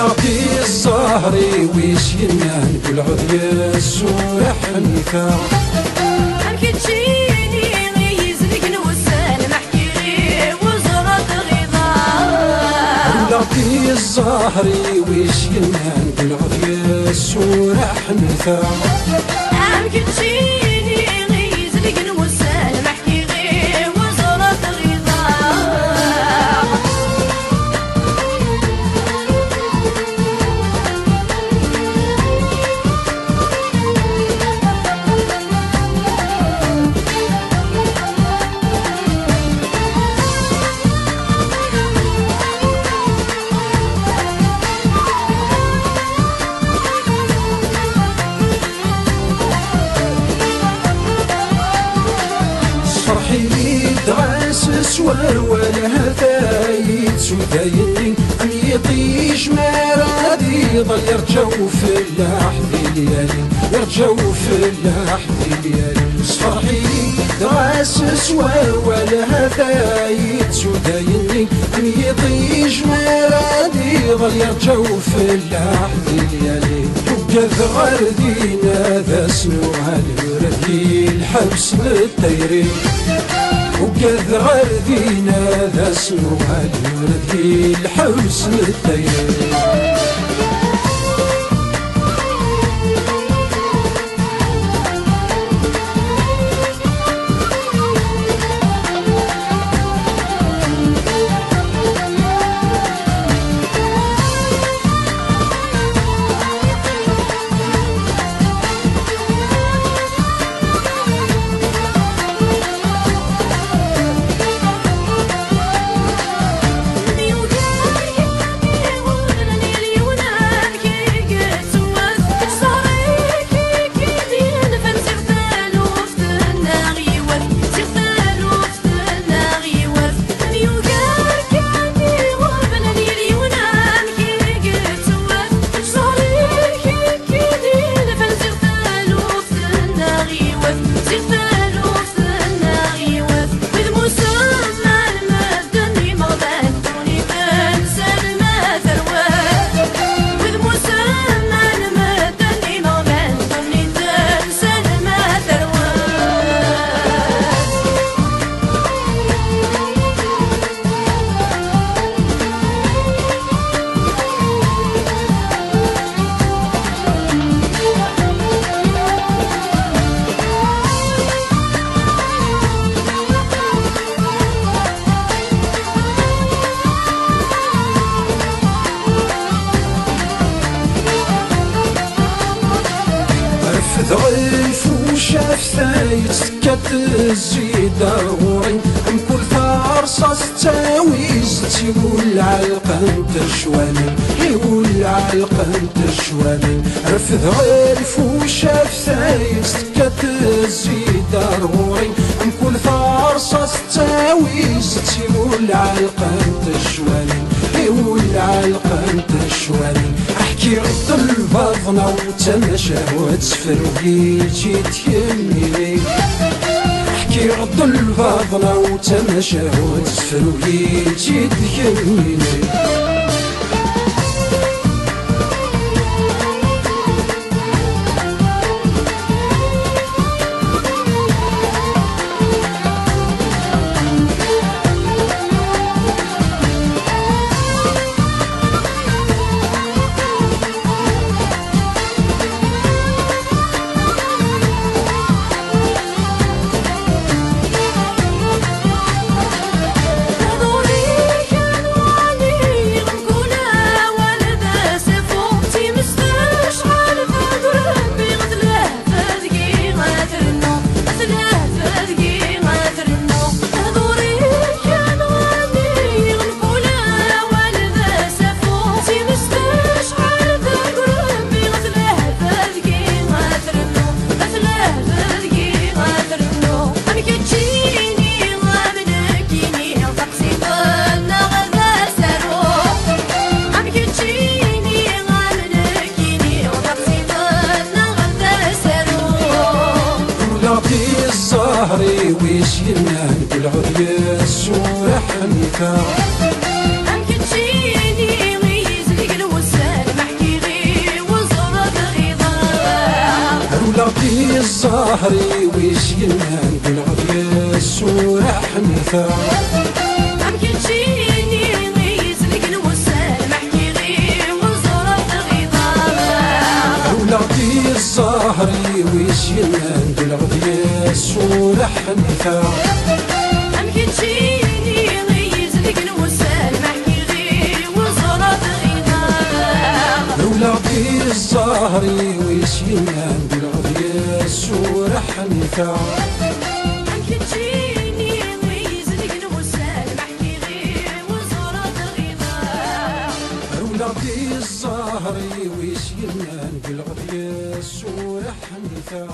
في الزهري ويش ينان كل عذيا السورح حنيفة أمك تجيني غيزلك نوسان محكي غي وزرط غيظا في الزهري ويش ينان كل عذيا السورح حنيفة أمك تجيني غيزلك نوسان محكي غي وزرط غيظا سوار ولا هدايد سودايني أم يطيش ما رادي ضل يرجعو في اللحظة ليالي يرجعو في اللحظة ليالي صفرحي دراس سوار ولا هدايد سودايني أم يطيش ما رادي ضل يرجعو في اللحظة ليالي وقذ غردينا ذا سنو هالوردي الحبس للطيرين وقذ غردينا ذا سنو هالوردي الحبس للطيرين ضعيف وشاف ثايت سكت الزيدة غوري ام كل فرصة ستاويز تيقول عالقا تشواني يقول عالقا تشواني رفض غيرف وشاف ثايت سكت الزيدة غوري ام كل فرصة ستاويز تيقول عالقا تشواني يقول عالقا تشواني احكي غد الباطنة وتمشى وتفروقي جيت يميني احكي غد الباطنة وتمشى وتفروقي جيت يميني ظهري ويش ينان بالعذية السورة حنيفة أمك تجيني ويزلق الوسام الزهري ويش ينان بالغدية السورح نفا أمكن تجيني غيز لقن وسال محكي غير وزرط غضاب ولادي الزهري ويش ينان بالغدية السورح نفا أمكن تجيني غيز لقن وسال محكي غير وزرط غضاب ولادي الزهري ويش ينان بالغدية السورح نفا أمكن تجيني غيز لقن وسال محكي غير وزرط غضاب ولادي الزهري ويش ينان بالغدية السورح نفا